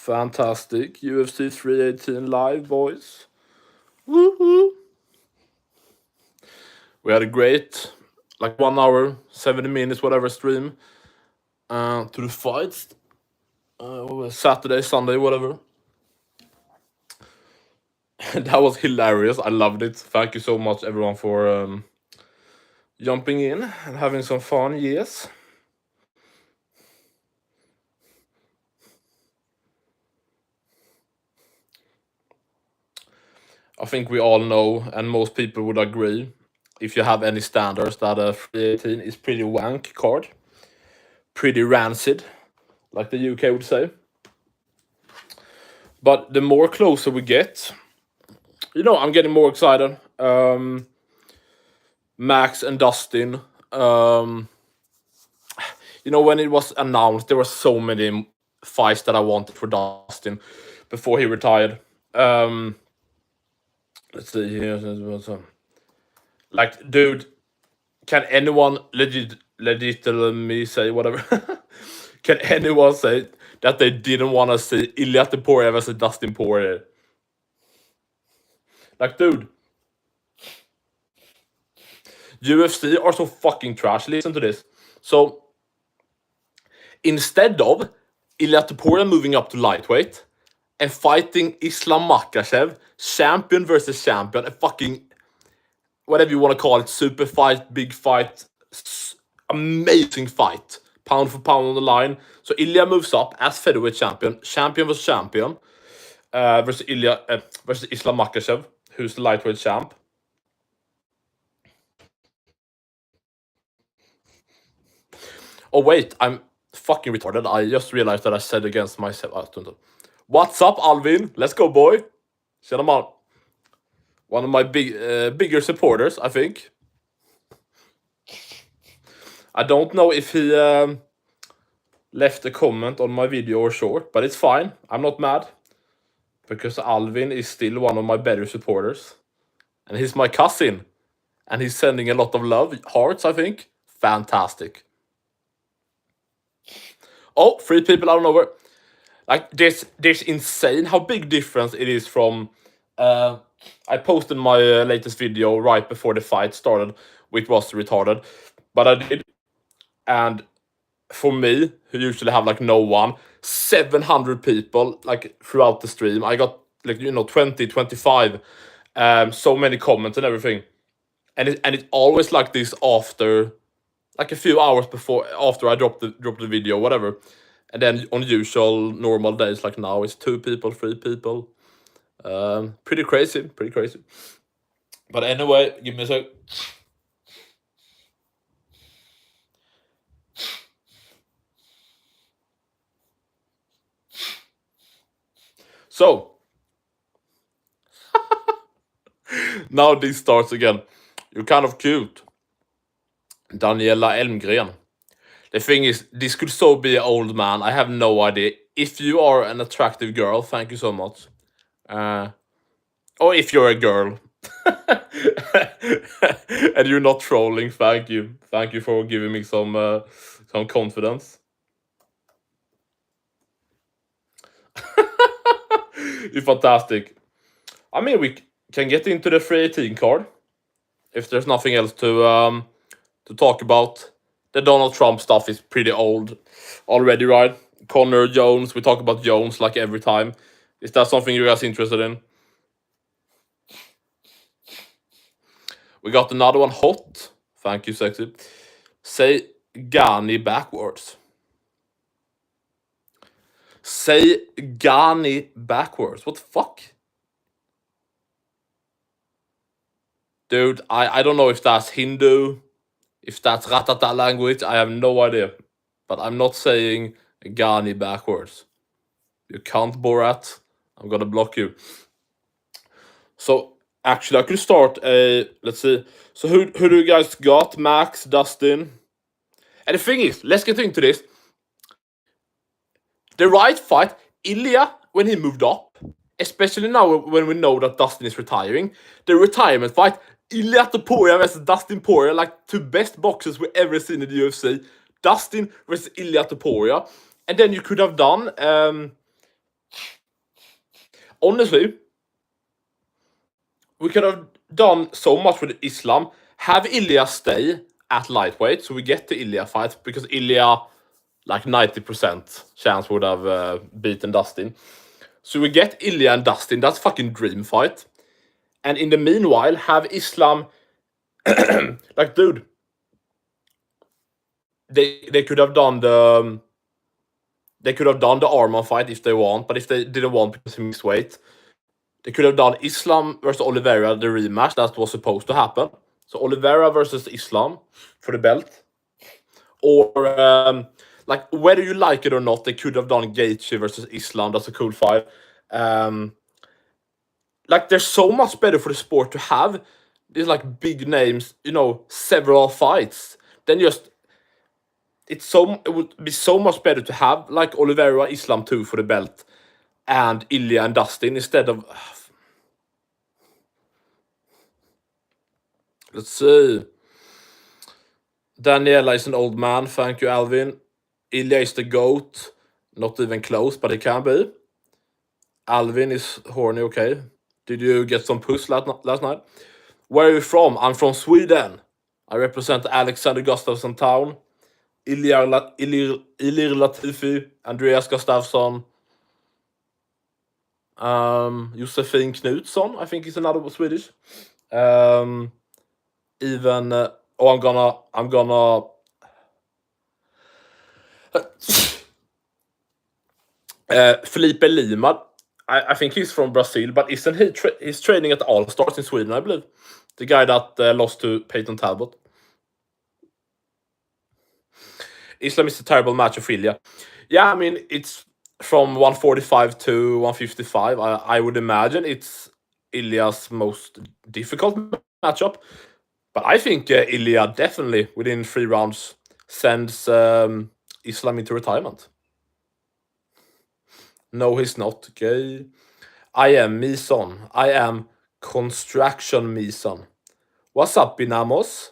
Fantastic. UFC 318 live, boys. Woohoo! We had a great, 1 hour, 70 minutes, whatever stream to the fights. Saturday, Sunday, whatever. That was hilarious. I loved it. Thank you so much, everyone, for jumping in and having some fun. Yes. I think we all know, and most people would agree, if you have any standards, that a 318 is pretty wank card. Pretty rancid, like the UK would say. But the more closer we get, I'm getting more excited. Max and Dustin. When it was announced, there were so many fights that I wanted for Dustin before he retired. Let's see here. Dude, can anyone legitimately say whatever? Can anyone say that they didn't want to see Ilia Topuria versus Dustin Poirier? Dude, UFC are so fucking trash. Listen to this. So, instead of Ilia Topuria moving up to lightweight and fighting Islam Makhachev, champion versus champion, a fucking, whatever you want to call it, super fight, big fight, amazing fight, pound for pound on the line. So Ilia moves up as featherweight champion, champion versus champion, versus Islam Makhachev, who's the lightweight champ. Oh wait, I'm fucking retarded. I just realized that I said against myself. What's up, Alvin? Let's go, boy. Tjena man. One of my bigger supporters, I think. I don't know if he left a comment on my video or short, but it's fine. I'm not mad. Because Alvin is still one of my better supporters. And he's my cousin. And he's sending a lot of love. Hearts, I think. Fantastic. Oh, 3 people out of nowhere. There's insane how big difference it is from... I posted my latest video right before the fight started, which was retarded. But I did. And for me, who usually have no one, 700 people throughout the stream. I got 20, 25, so many comments and everything. And it's always like this after, a few hours after I drop the video, whatever. And then on usual normal days like now, it's 2 people, 3 people. Pretty crazy. But anyway, give me a sec. So, now this starts again. You're kind of cute. Daniela Elmgren. The thing is, this could so be an old man. I have no idea. If you are an attractive girl, thank you so much. Or if you're a girl. And you're not trolling, thank you. Thank you for giving me some confidence. You're fantastic. I mean, we can get into the 318 card. If there's nothing else to talk about. The Donald Trump stuff is pretty old already, right? Connor, Jones, we talk about Jones every time. Is that something you guys interested in? We got another one hot. Thank you, sexy. Say Ghani backwards. Say Ghani backwards. What the fuck? Dude, I don't know if that's Hindu, if that's Ratata language. I have no idea. But I'm not saying Ghani backwards. You can't, Borat. I'm gonna block you. So, actually, I could start a... Let's see. So, who do you guys got? Max, Dustin? And the thing is, let's get into this. The right fight, Ilia, when he moved up, especially now when we know that Dustin is retiring, the retirement fight, Ilia Topuria versus Dustin Poirier, 2 best boxers we've ever seen in the UFC. Dustin versus Ilia Topuria. And then you could have done Honestly, we could have done so much with Islam. Have Ilia stay at lightweight, so we get the Ilia fight, because Ilia, like 90% chance, would have beaten Dustin. So we get Ilia and Dustin. That's fucking dream fight. And in the meanwhile, have Islam, like, dude, they could have done the Arman fight if they want, but if they didn't want because he missed weight, they could have done Islam versus Oliveira, the rematch that was supposed to happen. So Oliveira versus Islam for the belt. Or, like, whether you like it or not, they could have done Gaethje versus Islam. That's a cool fight. Like, there's so much better for the sport to have these, like, big names, several fights, than just... It would be so much better to have, like, Oliveira, Islam 2 for the belt, and Ilia and Dustin, instead of... Let's see. Daniela is an old man. Thank you, Alvin. Ilia is the GOAT. Not even close, but it can be. Alvin is horny, okay. Did you get some puss last night? Where are you from? I'm from Sweden. I represent Alexander Gustafsson town. Ilir Latifi, Andreas Gustafsson, Josefin Knutsson, I think is another Swedish. I'm gonna Felipe Lima. I think he's from Brazil, but isn't he he's training at All Stars in Sweden, I believe. The guy that lost to Peyton Talbot. Islam is a terrible match of Ilia. Yeah, I mean, it's from 145 to 155. I would imagine it's Ilia's most difficult matchup. But I think Ilia definitely, within 3 rounds, sends Islam into retirement. No, he's not gay. I am Mison. I am Construction Mison. What's up, Binamos?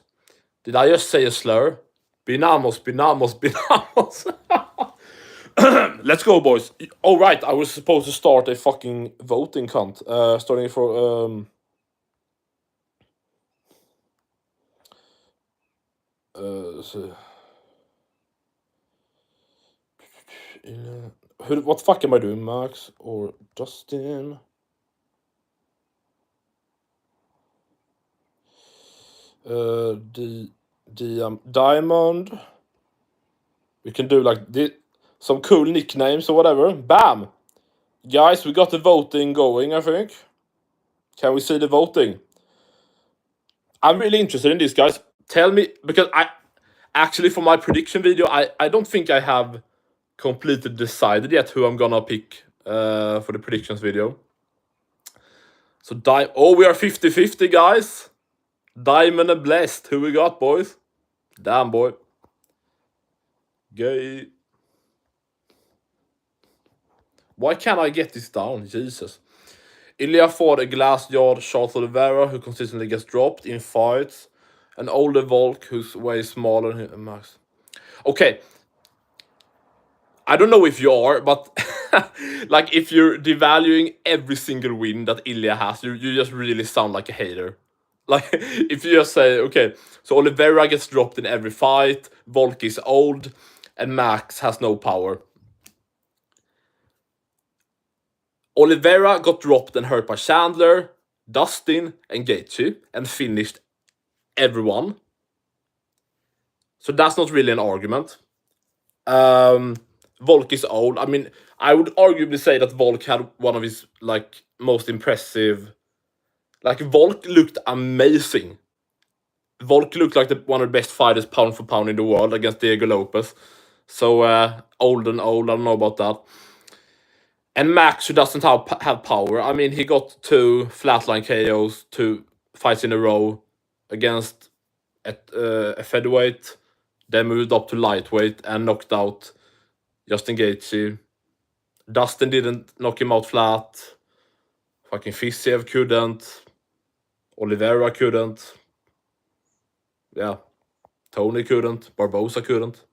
Did I just say a slur? Binamos. Let's go, boys. Oh, right, I was supposed to start a fucking voting cunt. Starting for... what the fuck am I doing, Max or Dustin? Diamond. We can do like some cool nicknames or whatever. Bam! Guys, we got the voting going, I think. Can we see the voting? I'm really interested in this, guys. Tell me, because actually, for my prediction video, I don't think I have completely decided yet who I'm gonna pick for the predictions video. So, we are 50-50, guys. Diamond and Blessed. Who we got, boys? Damn, boy. Gay. Why can't I get this down? Jesus. Ilia fought a glass-jawed Charles Oliveira, who consistently gets dropped in fights. An older Volk who's way smaller than Max. Okay. I don't know if you are, but like, if you're devaluing every single win that Ilia has, you just really sound like a hater. Like, if you just say, okay, so Oliveira gets dropped in every fight, Volk is old, and Max has no power. Oliveira got dropped and hurt by Chandler, Dustin, and Gaethje, and finished everyone. So that's not really an argument. Volk is old. I mean, I would arguably say that Volk had one of his, like, most impressive... Like, Volk looked amazing. Volk looked like one of the best fighters pound for pound in the world against Diego Lopez. So, old, I don't know about that. And Max, who doesn't have power, I mean, he got 2 flatline KOs, 2 fights in a row against a featherweight. Then moved up to lightweight and knocked out Justin Gaethje. Dustin didn't knock him out flat. Fucking Fiziev couldn't. Oliveira couldn't. Yeah. Tony couldn't. Barbosa couldn't.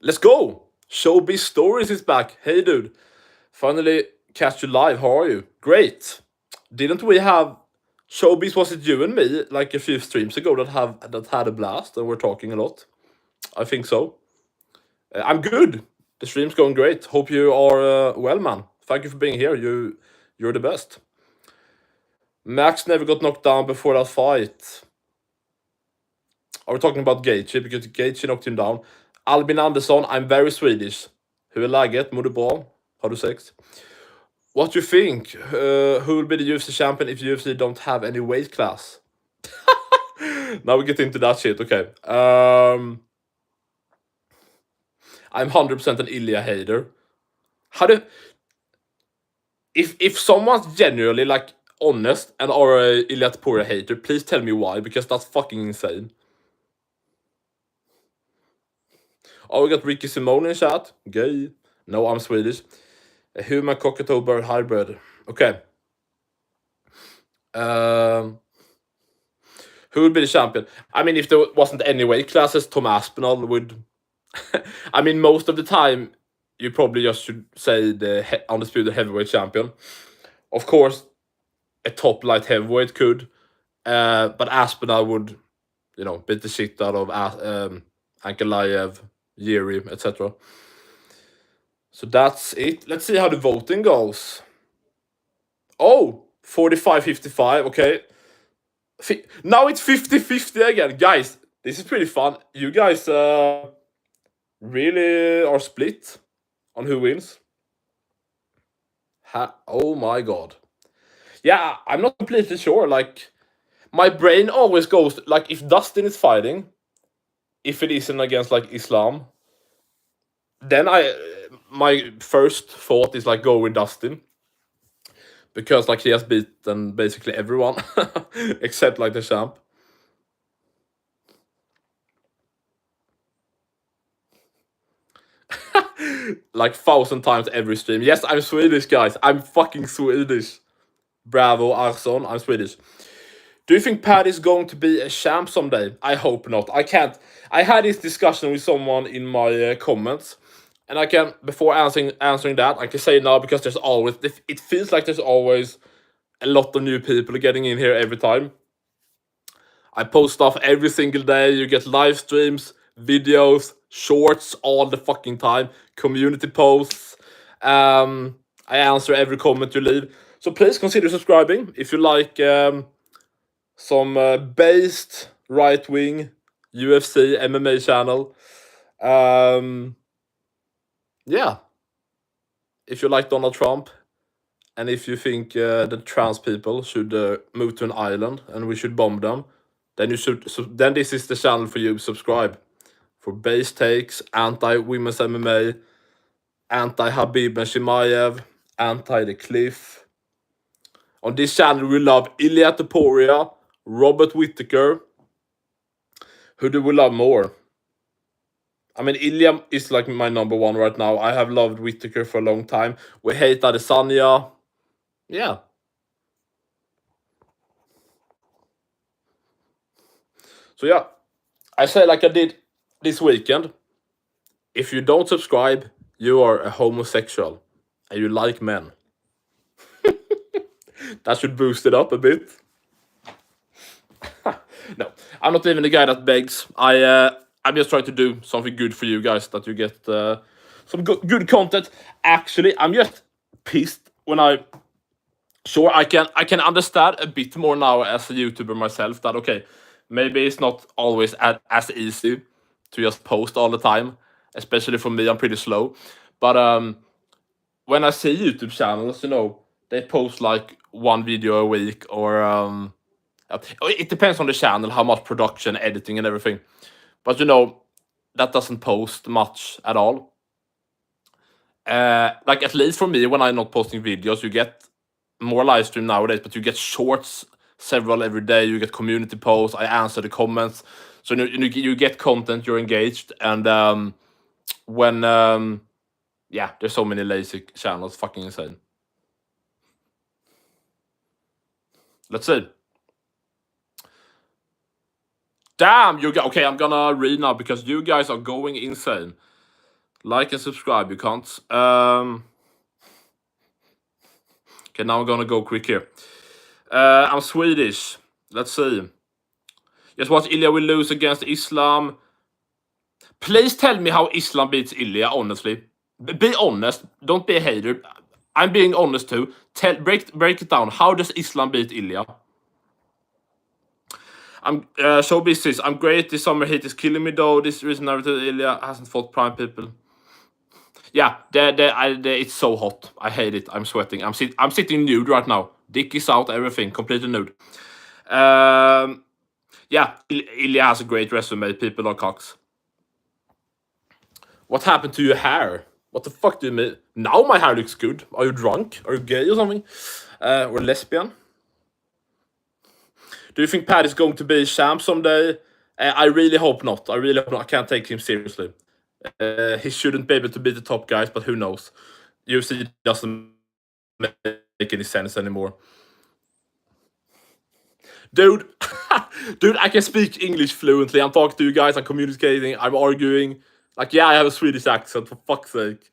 Let's go! Showbiz Stories is back. Hey, dude. Finally catch you live. How are you? Great. Didn't we have Showbiz? Was it you and me like a few streams ago that had a blast and we're talking a lot? I think so. I'm good. The stream's going great. Hope you are well, man. Thank you for being here. You're the best. Max never got knocked down before that fight. Are we talking about Gaethje? Because Gaethje knocked him down. Albin Andersson, I'm very Swedish. Hur är läget? Mår du bra? Har du sex? What do you think? Who will be the UFC champion if UFC don't have any weight class? Now we get into that shit. Okay. I'm 100% an Ilia hater. How do... If someone's genuinely like honest and are a Ilia Topuria hater, please tell me why, because that's fucking insane. Oh, we got Ricky Simone in chat. Gay. No, I'm Swedish. A human cockatoo bird hybrid. Okay. Who would be the champion? I mean, if there wasn't any weight classes, Tom Aspinall would. I mean, most of the time, you probably just should say the undisputed heavyweight champion. Of course, a top light heavyweight could, but Aspinall would, beat the shit out of Ankalaev, Yuri, etc. So that's it. Let's see how the voting goes. Oh, 45-55, okay. Now it's 50-50 again. Guys, this is pretty fun. You guys really are split on who wins. Oh my god. Yeah, I'm not completely sure. Like, my brain always goes, like, if Dustin is fighting, if it isn't against, like, Islam, then my first thought is, like, go with Dustin. Because, like, he has beaten basically everyone, except, like, the champ. Like 1,000 times every stream. Yes, I'm Swedish, guys. I'm fucking Swedish. Bravo, Arson. I'm Swedish. Do you think Pat is going to be a champ someday? I hope not. I can't. I had this discussion with someone in my comments, and I can, before answering that, I can say now because there's always, it feels like there's always a lot of new people getting in here every time. I post stuff every single day. You get live streams, videos, shorts all the fucking time, community posts. I answer every comment you leave. So please consider subscribing if you like some based right-wing UFC MMA channel. Yeah. If you like Donald Trump, and if you think the trans people should move to an island and we should bomb them, then you should. Then this is the channel for you. Subscribe for base takes, anti-women's MMA, anti-Habib and Shimaev, anti-The Cliff. On this channel, we love Ilia Topuria, Robert Whittaker. Who do we love more? I mean, Ilia is like my number one right now. I have loved Whittaker for a long time. We hate Adesanya. Yeah. So yeah, I say like I did this weekend. If you don't subscribe, you are a homosexual and you like men. That should boost it up a bit. No, I'm not even the guy that begs. I'm just trying to do something good for you guys, that you get some good content. Actually, I'm just pissed when I can understand a bit more now as a YouTuber myself that, okay, maybe it's not always as easy to just post all the time, especially for me. I'm pretty slow, but when I see YouTube channels, they post like one video a week, or it depends on the channel, how much production, editing, and everything. But that doesn't post much at all. Like, at least for me, when I'm not posting videos, you get more live stream nowadays, but you get shorts, several every day. You get community posts. I answer the comments, so you get content. You're engaged, and when yeah, there's so many lazy channels, fucking insane. Let's see. Damn, okay, I'm gonna read now because you guys are going insane. Like and subscribe, you can't. Okay, now I'm gonna go quick here. I'm Swedish. Let's see. Just watch Ilia will lose against Islam. Please tell me how Islam beats Ilia, honestly. Be honest. Don't be a hater. I'm being honest too. Break it down. How does Islam beat Ilia? I'm so busy. I'm great. This summer heat is killing me though. This reason Ilya hasn't fought prime people. Yeah, it's so hot. I hate it. I'm sweating. I'm sitting nude right now. Dick is out. Everything completely nude. Yeah, Ilya has a great resume. People are cocks. What happened to your hair? What the fuck do you mean? Now my hair looks good. Are you drunk? Are you gay or something? Or lesbian? Do you think Pat is going to be champ someday? I really hope not. I really hope not. I can't take him seriously. He shouldn't be able to beat the top guys, but who knows? UFC doesn't make any sense anymore. Dude, dude, I can speak English fluently. I'm talking to you guys. I'm communicating. I'm arguing. Like, yeah, I have a Swedish accent, for fuck's sake.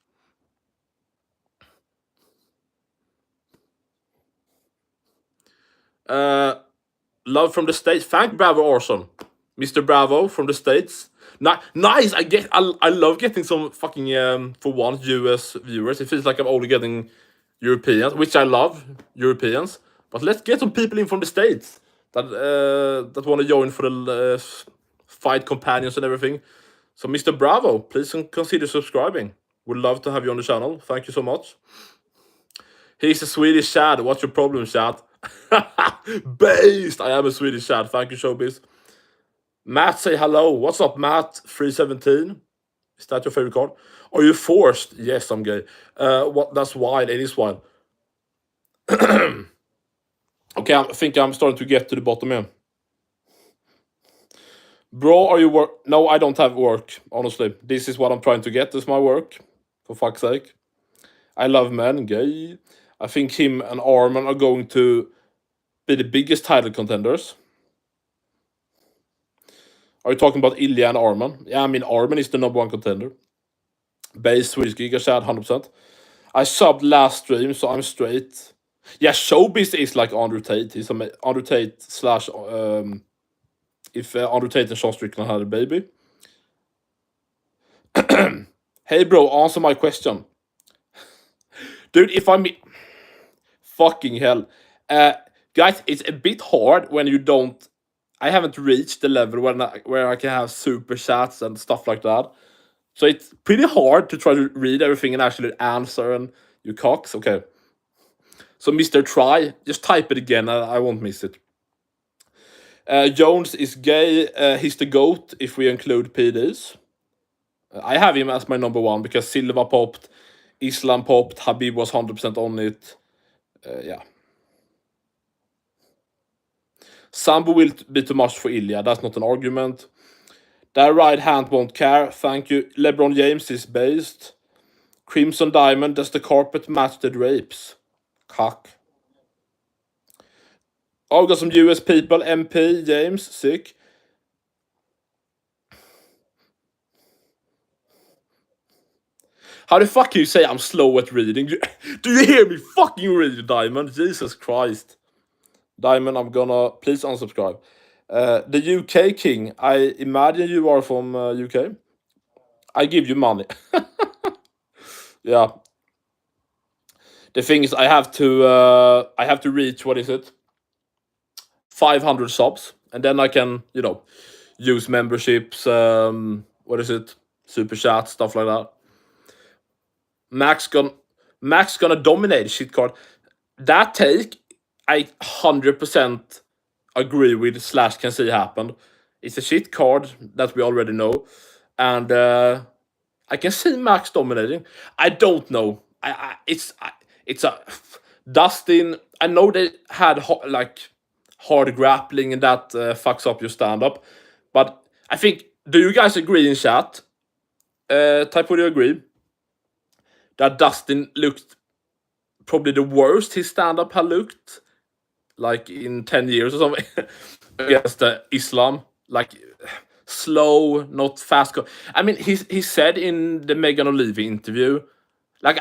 Love from the States. Thank Bravo Orson. Mr. Bravo from the States. Nice. I love getting some fucking for once US viewers. It feels like I'm only getting Europeans, which I love, Europeans. But let's get some people in from the States that want to join for the fight companions and everything. So Mr. Bravo, please consider subscribing. Would love to have you on the channel. Thank you so much. He's a Swedish Chad. What's your problem, Chad? Based. I am a Swedish Chad. Thank you, Showbiz. Matt, say hello. What's up, Matt? 317. Is that your favorite card? Are you forced? Yes, I'm gay. What? That's wild. It is wild. Okay, I think I'm starting to get to the bottom here. Bro, are you work? No, I don't have work. Honestly, this is what I'm trying to get. This is my work. For fuck's sake. I love men. Gay. I think him and Arman are going to be the biggest title contenders. Are you talking about Ilya and Arman? Yeah, I mean, Arman is the #1 contender. Base Swedish Giga Chad, 100%. I subbed last stream, so I'm straight. Yeah, Showbiz is like Andrew Tate. He's Andrew Tate slash if Andrew Tate and Sean Strickland had a baby. Hey, bro, answer my question. Dude, if I'm... Fucking hell. Guys, it's a bit hard when you don't... I haven't reached the level where I can have super chats and stuff like that. So it's pretty hard to try to read everything and actually answer and you cocks. Okay. So Mr. Try, just type it again. I won't miss it. Jones is gay. He's the GOAT if we include PDs. I have him as my #1 because Silva popped, Islam popped, Habib was 100% on it. Yeah. Sambo will be too much for Ilya. That's not an argument. That right hand won't care. Thank you. LeBron James is based. Crimson Diamond. Does the carpet match the drapes? Cock. Oh, we got some US people. MP, James, sick. How the fuck can you say I'm slow at reading? Do you hear me fucking read, Diamond? Jesus Christ. Diamond, I'm gonna... Please unsubscribe. The UK King. I imagine you are from UK. I give you money. Yeah. The thing is, I have to reach, what is it? 500 subs. And then I can, use memberships, what is it? Super chat, stuff like that. Max gonna dominate shit card. That take, I 100% agree with / can see happen. It's a shit card that we already know. And I can see Max dominating. I don't know. It's a Dustin. I know they had hard grappling and that fucks up your stand-up. But I think, do you guys agree in chat? Type would you agree? That Dustin looked probably the worst his stand-up had looked, like in 10 years or something, against Islam. Like, slow, not fast. I mean, he said in the Megan O'Leary interview, like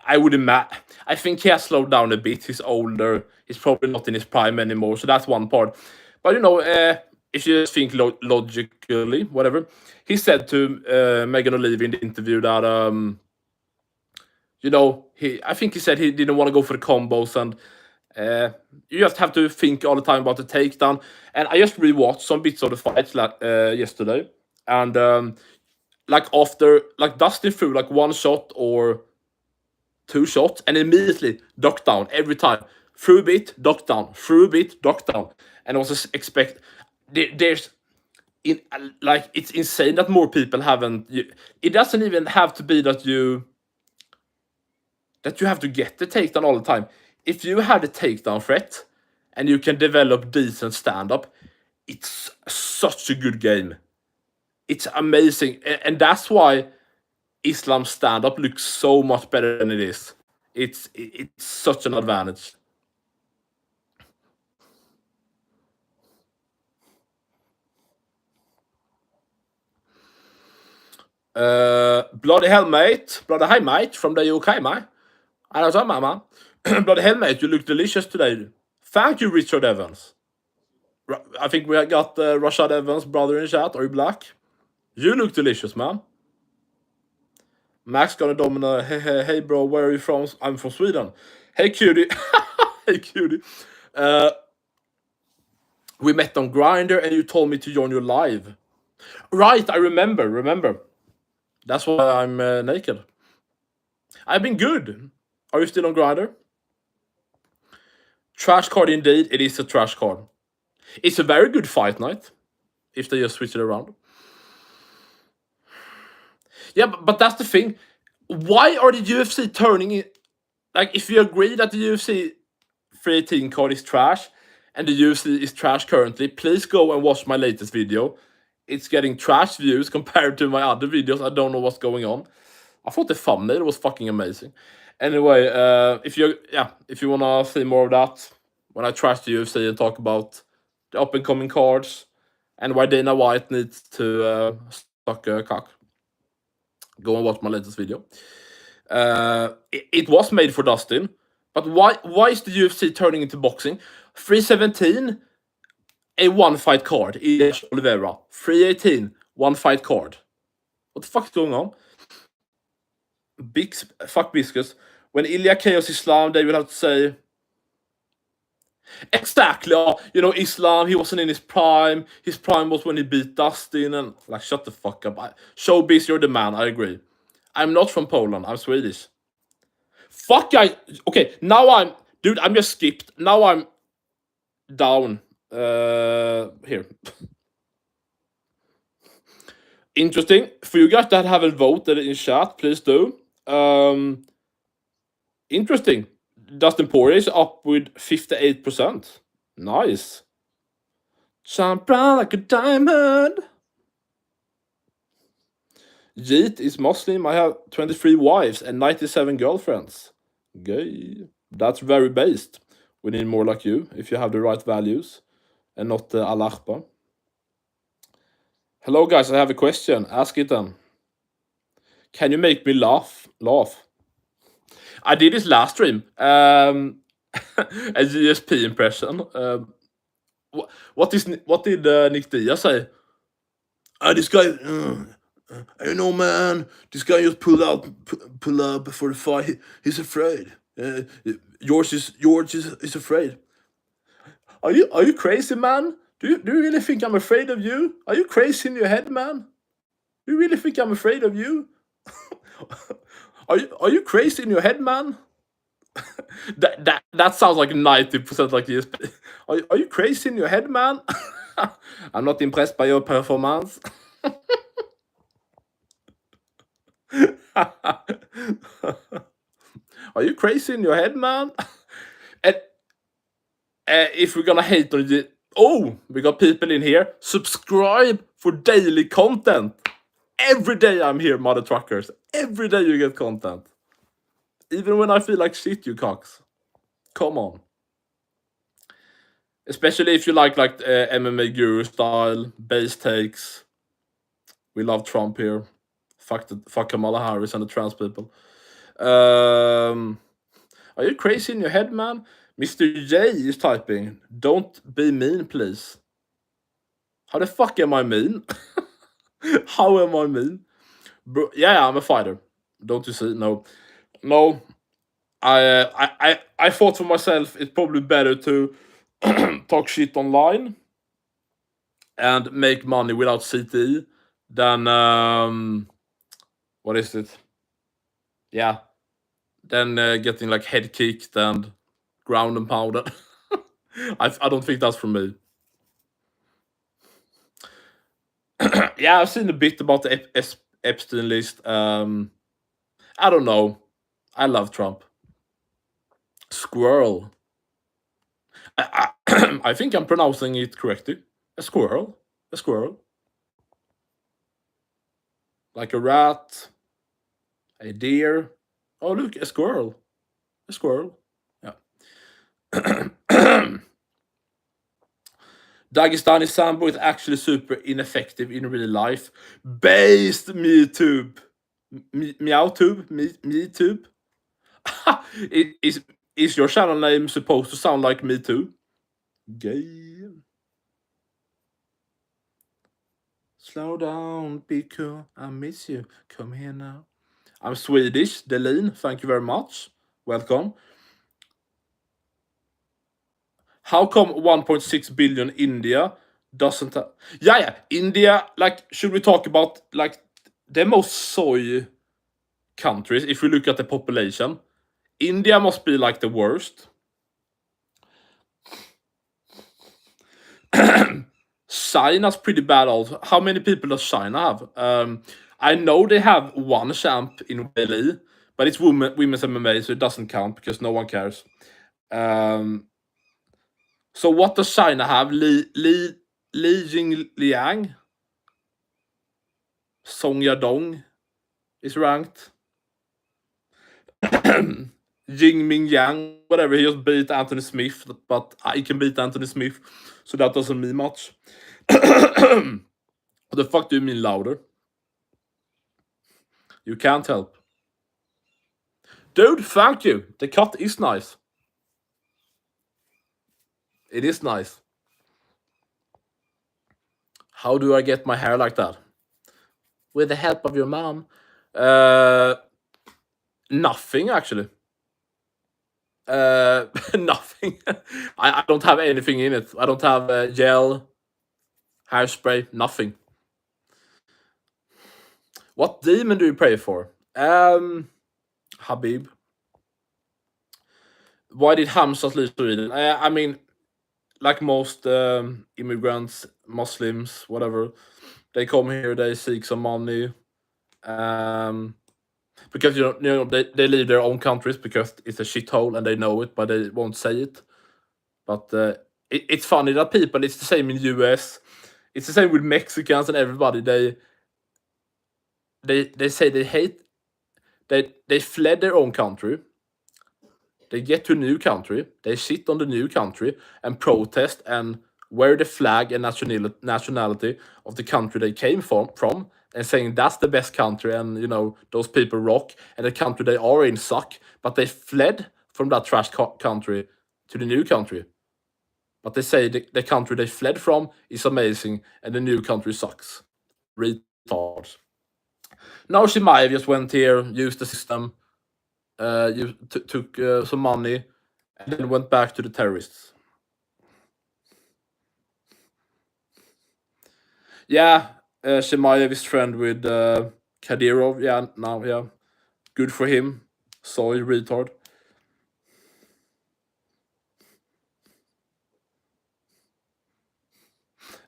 I would imagine, I think he has slowed down a bit. He's older. He's probably not in his prime anymore. So that's one part. But if you just think logically, whatever, he said to Megan O'Leary in the interview that I think he said he didn't want to go for the combos, and you just have to think all the time about the takedown. And I just rewatched some bits of the fights yesterday, and after Dustin threw like one shot or two shots and immediately ducked down every time. Threw a bit, ducked down, threw a bit, ducked down, and also there's it's insane that more people haven't. It doesn't even have to be that you have to get the takedown all the time. If you had a takedown threat and you can develop decent stand-up, it's such a good game. It's amazing. And that's why Islam's stand-up looks so much better than it is. It's such an advantage. Bloody hell, mate. Bloody hey, mate, from the UK, mate. I don't know, mama. Bloody hell, mate, you look delicious today. Thank you, Richard Evans. I think we got Rashad Evans' brother in chat. Are you black? You look delicious, man. Max gonna dominate. Hey, bro, where are you from? I'm from Sweden. Hey, cutie. Hey, cutie. We met on Grindr and you told me to join you live. Right, I remember. That's why I'm naked. I've been good. Are you still on Grindr? Trash card indeed. It is a trash card. It's a very good fight night if they just switch it around. Yeah, but that's the thing. Why are the UFC turning it? Like, if you agree that the UFC 318 card is trash and the UFC is trash currently, please go and watch my latest video. It's getting trash views compared to my other videos. I don't know what's going on. I thought the thumbnail was fucking amazing. Anyway, if you wanna see more of that, when I trash the UFC and talk about the up and coming cards and why Dana White needs to suck a cock, go and watch my latest video. It was made for Dustin, but why is the UFC turning into boxing? 317, a one fight card. Ilia Topuria. 318, one fight card. What the fuck is going on? Fuck biscuits. When Ilia KOs Islam, they will have to say. Exactly. Islam, he wasn't in his prime. His prime was when he beat Dustin, and like, shut the fuck up. Showbiz, you're the man. I agree. I'm not from Poland. I'm Swedish. Fuck, okay, now I'm just skipped. Now I'm down. Here. Interesting. For you guys that haven't voted in chat, please do. Interesting. Dustin Poirier is up with 58%. Nice. Shine bright like a diamond. Yeet is Muslim. I have 23 wives and 97 girlfriends. Gay. That's very based. We need more like you if you have the right values and not Al-Akhbar. Hello guys, I have a question. Ask it then. Can you make me laugh? I did this last stream. A GSP impression. What did Nick Diaz say? This guy, I don't know, man. This guy just pull up before the fight. He's afraid. George is afraid. Are you crazy, man? Do you really think I'm afraid of you? Are you crazy in your head, man? Do you really think I'm afraid of you? Are you crazy in your head, man? that sounds like 90% like ESP. Are you crazy in your head, man? I'm not impressed by your performance. Are you crazy in your head, man? And if we're gonna hate on it, we got people in here. Subscribe for daily content. Every day I'm here, mother truckers. Every day you get content. Even when I feel like shit, you cocks. Come on. Especially if you like MMA guru style, base takes, We love Trump here. Fuck Kamala Harris and the trans people. Are you crazy in your head, man? Mr. J is typing. Don't be mean, please. How the fuck am I mean? How am I mean? Bro, yeah, I'm a fighter. Don't you see? No. I thought for myself it's probably better to talk shit online and make money without CTE than what is it? Yeah, than getting like head kicked and ground and pounded. I don't think that's for me. Yeah, I've seen a bit about the Epstein list. I don't know. I love Trump. Squirrel. I think I'm pronouncing it correctly. A squirrel. A squirrel. Like a rat. A deer. Oh, look, a squirrel. A squirrel. Yeah. Dagestani Sambo is actually super ineffective in real life. Based MeTube. Meowtube? MeTube? Is your channel name supposed to sound like Me Too? Gay. Slow down, be cool. I miss you. Come here now. I'm Swedish. Delin, thank you very much. Welcome. How come 1.6 billion India doesn't have... Yeah. India, like, should we talk about, like, the most soy countries, if we look at the population? India must be, like, the worst. China's pretty bad also. How many people does China have? I know they have one champ in Weili, but it's women's MMA, so it doesn't count because no one cares. So what does China have? Li Jingliang? Song Yadong is ranked. Jing Ming Yang, whatever, he just beat Anthony Smith, but I can beat Anthony Smith, so that doesn't mean much. What the fuck do you mean louder? You can't help. Dude, thank you. The cut is nice. It is nice. How do I get my hair like that? With the help of your mom. Nothing, actually. Nothing. I don't have anything in it. I don't have gel, hairspray, nothing. What demon do you pray for? Habib. Why did Hamza leave Sweden? I mean, like most immigrants, Muslims, whatever, they come here, they seek some money. Because they leave their own countries because it's a shithole and they know it, but they won't say it. But it's funny that people, it's the same in US. It's the same with Mexicans and everybody. They say they hate. They fled their own country. They get to a new country. They sit on the new country and protest and wear the flag and nationality of the country they came from, and saying that's the best country, and those people rock, and the country they are in suck, but they fled from that trash country to the new country. But they say the country they fled from is amazing and the new country sucks. Retards. Now Shimaev just went here, used the system, took some money, and then went back to the terrorists. Yeah, Shimaev is friend with Kadyrov. Yeah. Good for him. Sorry, retard.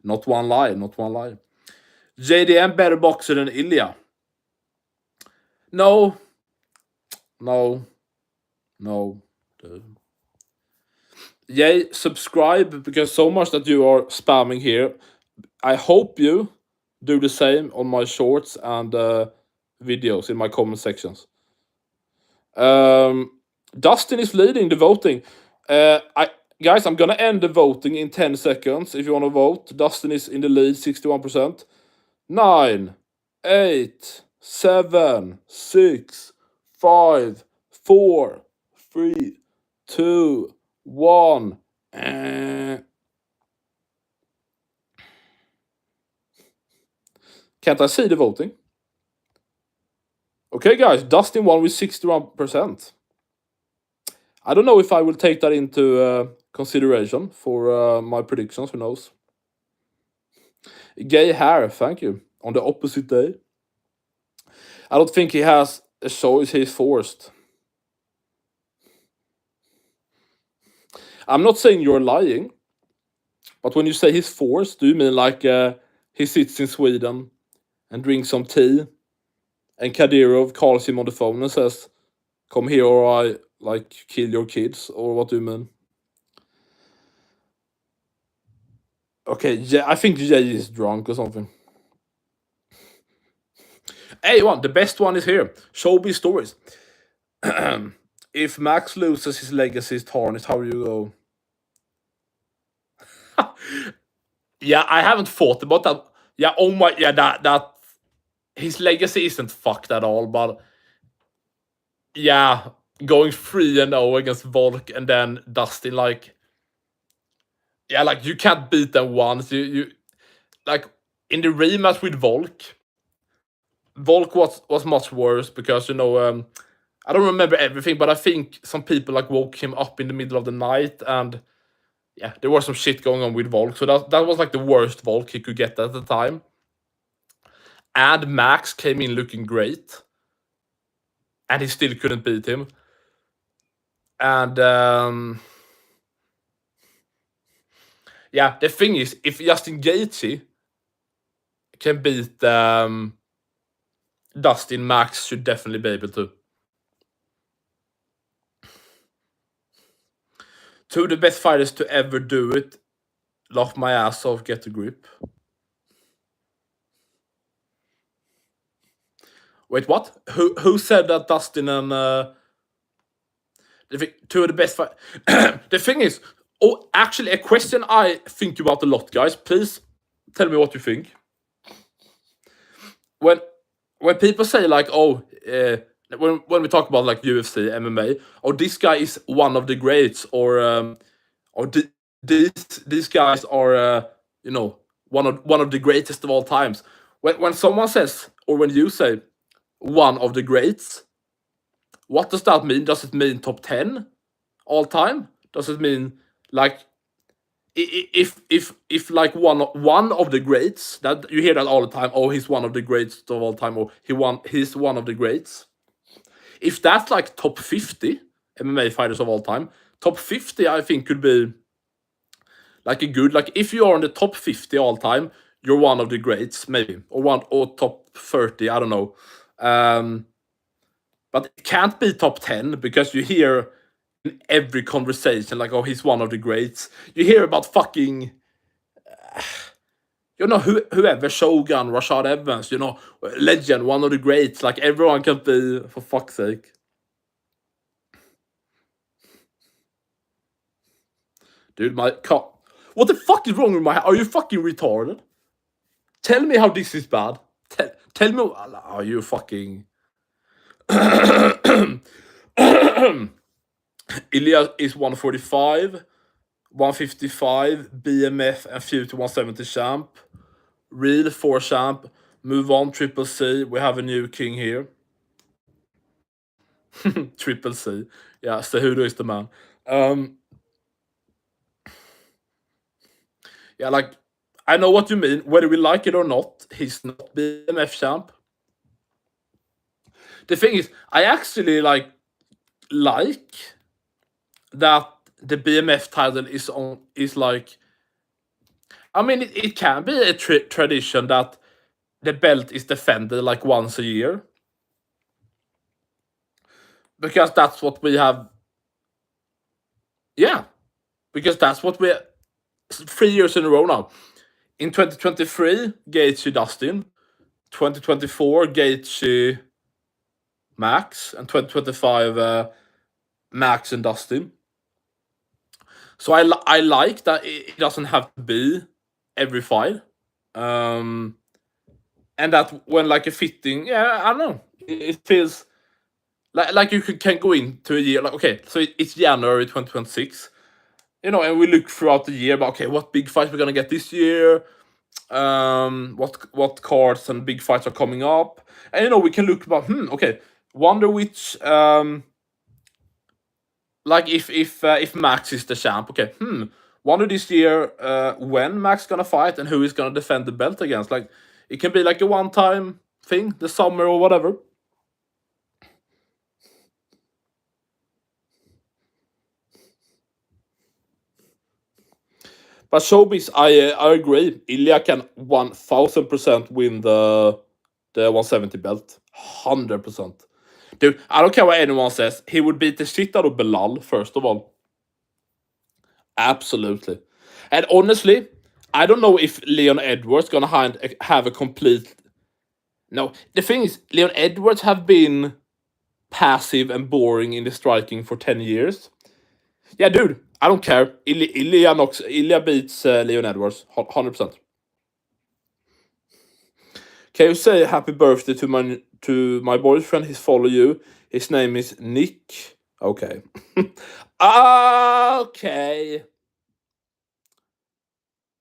Not one lie. JDM better boxer than Ilia. No. Dude. Yay, subscribe, because so much that you are spamming here. I hope you do the same on my shorts and videos in my comment sections. Dustin is leading the voting. Guys, I'm gonna end the voting in 10 seconds. If you want to vote, Dustin is in the lead, 61%. 9, 8, 7, 6, 5, 4, 3, 2, 1. Can't I see the voting? Okay, guys, Dustin won with 61%. I don't know if I will take that into consideration for my predictions. Who knows? Gay hair, thank you. On the opposite day. I don't think he has a choice. He's forced. I'm not saying you're lying, but when you say he's forced, do you mean like he sits in Sweden and drinks some tea, and Kadyrov calls him on the phone and says, "Come here, or I like kill your kids," or what do you mean? Okay, yeah, I think Jay is drunk or something. Hey, the best one is here. Showbiz stories. If Max loses, his legacy is tarnished. How do you go? Yeah, I haven't thought about that. Yeah, oh my, yeah, that his legacy isn't fucked at all, but yeah, going 3-0 against Volk and then Dustin, like, yeah, like you can't beat them once. You like in the rematch with Volk was much worse because I don't remember everything, but I think some people like woke him up in the middle of the night, and yeah, there was some shit going on with Volk. So that was like the worst Volk he could get at the time. And Max came in looking great, and he still couldn't beat him. And yeah, the thing is, if Justin Gaethje can beat Dustin, Max should definitely be able to. Two of the best fighters to ever do it. Laugh my ass off, get a grip. Wait, what? Who said that Dustin and two of the best fight? The thing is, actually, a question I think about a lot, guys. Please tell me what you think. When people say like, when we talk about like UFC, MMA, this guy is one of the greats, or these guys are one of the greatest of all times. When someone says, or when you say one of the greats, what does that mean? Does it mean top 10 all time? Does it mean like if like one of the greats, that you hear that all the time? Oh, he's one of the greats of all time, or he's one of the greats. If that's like top 50 MMA fighters of all time, top 50 I think could be like a good, like if you are in the top 50 all time, you're one of the greats maybe, or top 30, I don't know. But it can't be top 10 because you hear in every conversation like, oh, he's one of the greats. You hear about fucking whoever, Shogun, Rashad Evans, legend, one of the greats. Like everyone can be, for fuck's sake. Dude, what the fuck is wrong with my? Are you fucking retarded? Tell me how this is bad. Tell me. Are you fucking? Ilia is 145, 155, BMF and Future 170 champ. Real 4 champ. Move on, Triple C. We have a new king here. Triple C. Yeah, Cejudo is the man. Yeah, like, I know what you mean. Whether we like it or not, he's not BMF champ. The thing is, I actually like that the BMF title is like. I mean, it can be a tradition that the belt is defended like once a year, because that's what we have. Yeah, because that's what we 3 years in a row now. In 2023, Gaethje Dustin. 2024, Gaethje Max, and 2025, Max and Dustin. So I like that it doesn't have to be every fight. And and that when like a fitting, yeah, I don't know, it feels like you can go into a year like, okay, so it's January 2026, and we look throughout the year about, okay, what big fights we're gonna get this year, what cards and big fights are coming up, and we can look about, okay, wonder which like if Max is the champ, okay, wonder this year when Max gonna fight and who is gonna defend the belt against. Like, it can be like a one-time thing, the summer or whatever. But showbiz, I agree. Ilia can 1000% win the 170 belt, 100%. Dude, I don't care what anyone says. He would beat the shit out of Belal, first of all. Absolutely. And honestly, I don't know if Leon Edwards gonna have a complete. No, the thing is, Leon Edwards have been passive and boring in the striking for 10 years. Yeah, dude, I don't care. Ilia beats Leon Edwards, 100%. Can you say happy birthday to my boyfriend? He's follow you. His name is Nick. Okay. Okay.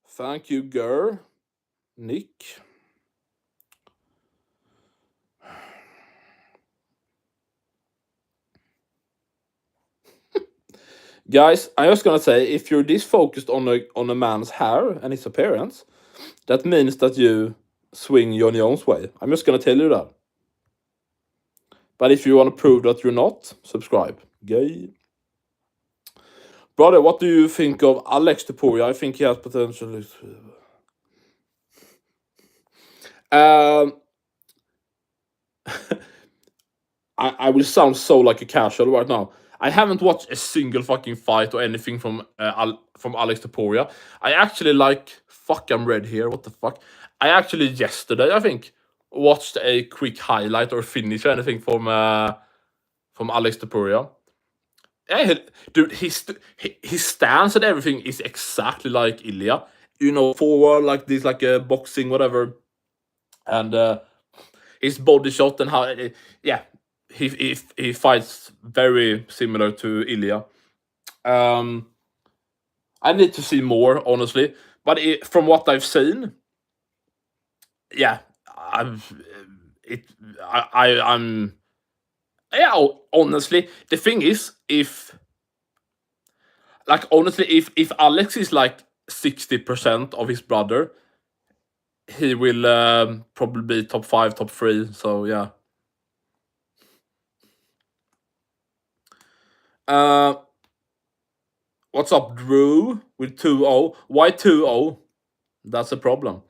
Thank you, girl. Nick. Guys, I'm just gonna say, if you're this focused on a man's hair and his appearance, that means that you swing Johnny Jones' way. I'm just gonna tell you that. But if you want to prove that you're not, subscribe. Gay. Brother, what do you think of Alex Topuria? I think he has potential. I will sound so like a casual right now. I haven't watched a single fucking fight or anything from Alex Topuria. I actually fuck, I'm red here. What the fuck? I actually yesterday, I think, watched a quick highlight or finish or anything from Alex Topuria. Yeah, dude, his stance and everything is exactly like Ilia. Forward like this, like a boxing, whatever, and his body shot and how, yeah, he fights very similar to Ilia. I need to see more, honestly, but from what I've seen, yeah, I'm yeah. Honestly, the thing is, if Alex is like 60% of his brother, he will probably be top 5, top 3. So yeah. What's up, Drew? With 2-0. Why 2-0? That's a problem.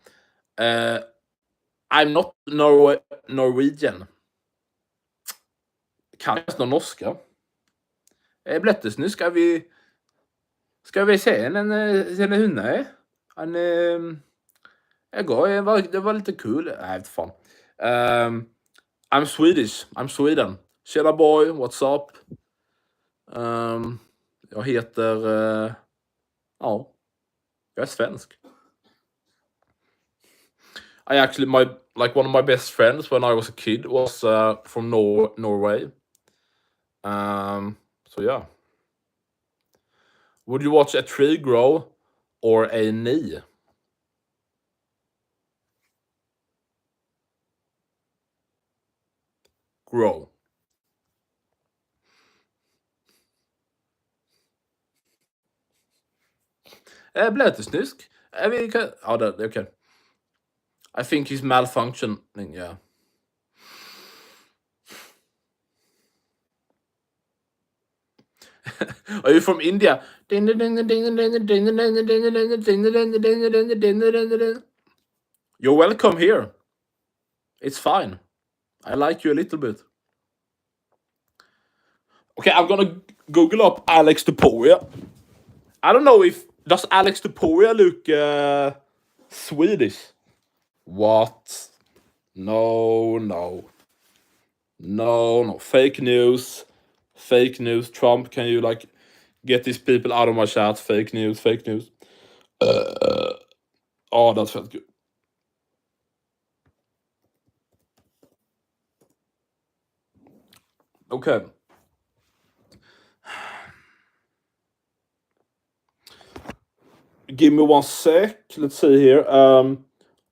I'm not Norwegian. Kan jeg noe norsk? Blettesen, skal vi se en hunder? Han det var lite kul. Nej, vet fan. I'm Swedish. I'm Sweden. Tjena boy, what's up? Jag heter... ja, jag är svensk. I actually, one of my best friends when I was a kid was from Norway. So yeah. Would you watch a tree grow or a knee? Grow. Blätesnusk? Ja, det är okej. I think he's malfunctioning, yeah. Are you from India? You're welcome here. It's fine. I like you a little bit. Okay, I'm gonna Google up Alex Topuria. I don't know does Alex Topuria look Swedish? What? No. Fake news. Fake news. Trump, can you get these people out of my chat? Fake news. Oh, that felt good. Okay. Give me 1 sec. Let's see here.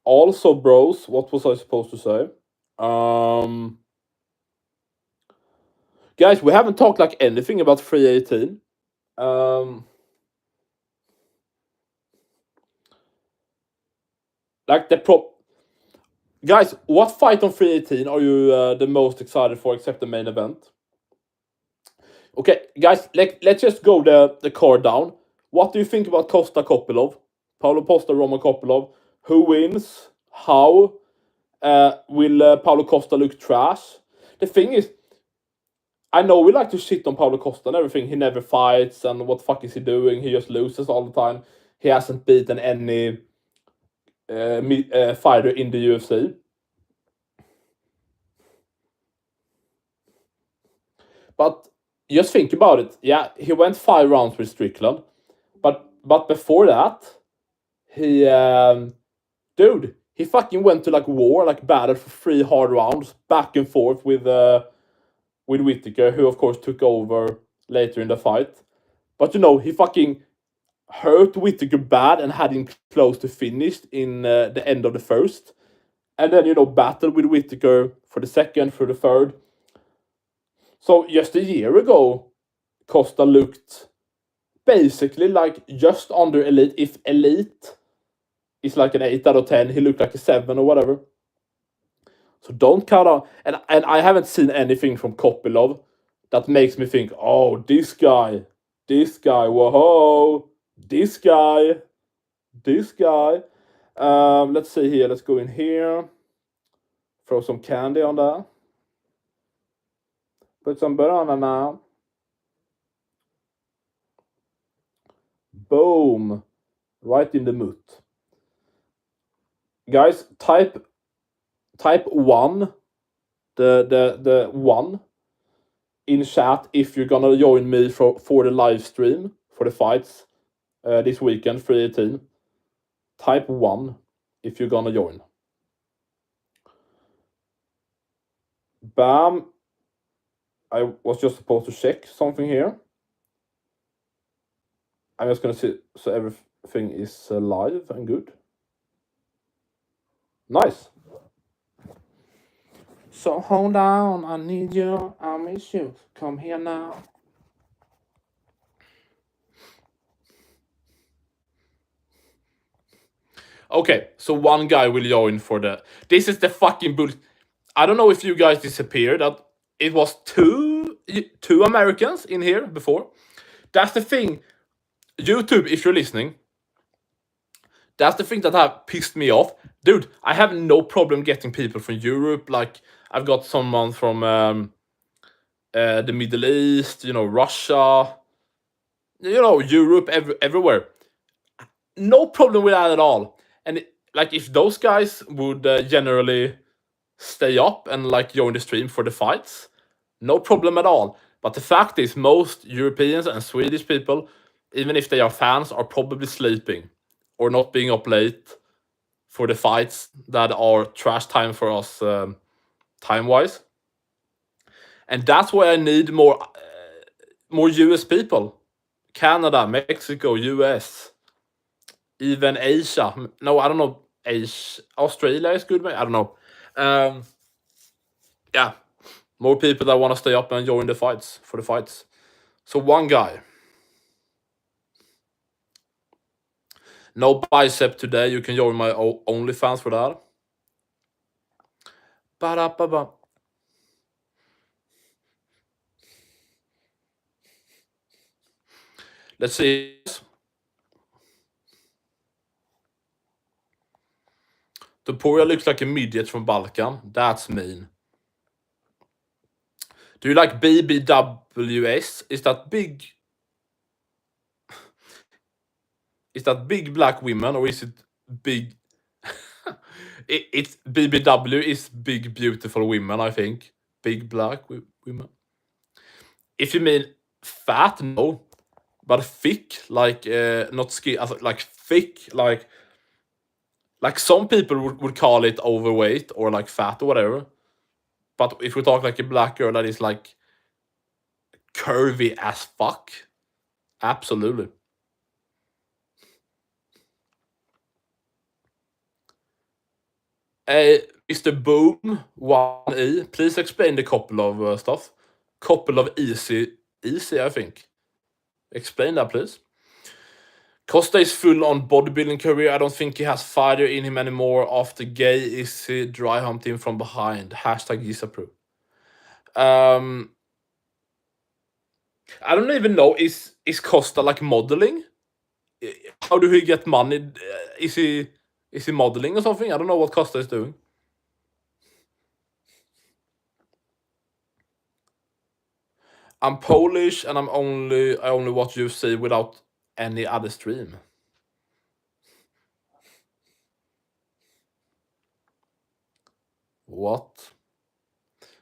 Also, bros, what was I supposed to say? Guys, we haven't talked like anything about 318. Like the guys, what fight on 318 are you the most excited for except the main event? Okay, guys, let's just go the card down. What do you think about Costa Kopilov? Paulo Costa, Roman Kopilov. Who wins? How? Will Paulo Costa look trash? The thing is, I know we like to shit on Paulo Costa and everything. He never fights, and what the fuck is he doing? He just loses all the time. He hasn't beaten any fighter in the UFC. But just think about it. Yeah, he went 5 rounds with Strickland, but before that, he dude, he fucking went to like war, like battled for 3 hard rounds, back and forth with Whittaker, who of course took over later in the fight. But you know, he fucking hurt Whittaker bad and had him close to finished in the end of the first, and then you know battled with Whittaker for the second, for the third. So just a year ago, Costa looked basically like just under elite. If elite is like an 8 out of 10, he looked like a 7 or whatever. So don't cut out. And I haven't seen anything from Kopilov that makes me think, oh, this guy, whoa, this guy. Let's see here. Let's go in here. Throw some candy on that. Put some banana now. Boom. Right in the moot. Guys, type 1, the 1 in chat if you're gonna join me for the live stream for the fights this weekend, 318. Type 1 if you're gonna join. Bam. I was just supposed to check something here. I'm just gonna see so everything is live and good. Nice. So hold on, I need you, I miss you. Come here now. Okay, so 1 guy will join for the. This is the fucking bull. I don't know if you guys disappeared. That it was two Americans in here before. That's the thing. YouTube, if you're listening, that's the thing that have pissed me off. Dude, I have no problem getting people from Europe. Like, I've got someone from the Middle East, you know, Russia, you know, Europe, everywhere. No problem with that at all. And like, if those guys would generally stay up and like join the stream for the fights, no problem at all. But the fact is, most Europeans and Swedish people, even if they are fans, are probably sleeping or not being up late for the fights that are trash time for us time-wise. And that's why I need more US people. Canada, Mexico, US, even Asia. No, I don't know. Asia, Australia is good. I don't know. Yeah, more people that want to stay up and join the fights for the fights. So 1 guy. No bicep today. You can join my OnlyFans for that. Ba-da-ba-ba. Let's see. Topuria looks like a midget from Balkan. That's mean. Do you like BBWS? Is that big? Is that big black women or is it big? It's BBW is big beautiful women. I think big black women. If you mean fat, no, but thick, like not skin, like thick, like some people would call it overweight or like fat or whatever. But if we talk like a black girl that is like curvy as fuck. Absolutely. Mr. Boom 1E, please explain the couple of stuff. Couple of easy, I think. Explain that, please. Costa is full on bodybuilding career. I don't think he has fire in him anymore. After Gay, is he dry humped him from behind? Hashtag disapprove. I don't even know. Is Costa like modeling? How do he get money? Is he modeling or something? I don't know what Costa is doing. I'm Polish and I only watch UFC without any other stream. What?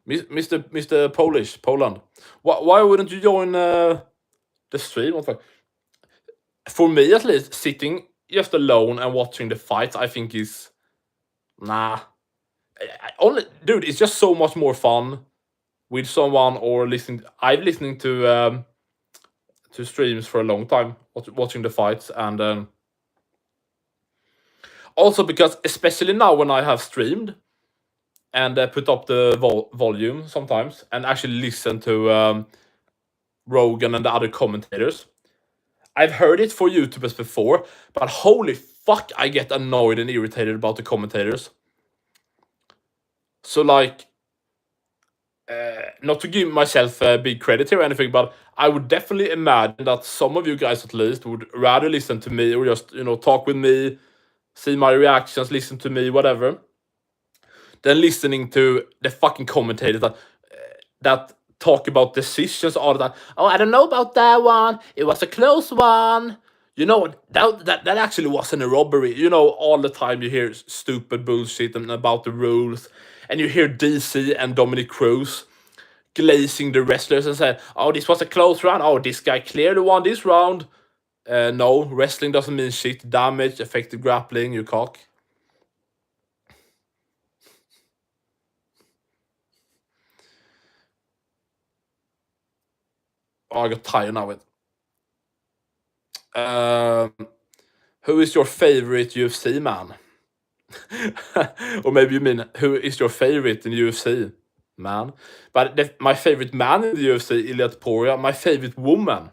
Mr. Polish, Poland. Why wouldn't you join the stream? What the- For me, at least, sitting just alone and watching the fights, I think is nah. Only, dude, it's just so much more fun with someone or listening. I've listening to streams for a long time, watching the fights, and also because especially now when I have streamed and put up the volume sometimes and actually listen to Rogan and the other commentators. I've heard it for YouTubers before, but holy fuck, I get annoyed and irritated about the commentators. So like, not to give myself big credit here or anything, but I would definitely imagine that some of you guys at least would rather listen to me or just talk with me, see my reactions, listen to me, whatever, than listening to the fucking commentators that talk about decisions all the time. Oh, I don't know about that one. It was a close one. That actually wasn't a robbery. All the time you hear stupid bullshit and about the rules, and you hear DC and Dominic Cruz glazing the wrestlers and say, "Oh, this was a close round. Oh, this guy clearly won this round." No, wrestling doesn't mean shit. Damage, effective grappling, you cock. Oh, I got tired now with. Who is your favorite UFC man? Or maybe you mean who is your favorite in UFC man? But my favorite man in the UFC, Ilia Topuria. My favorite woman,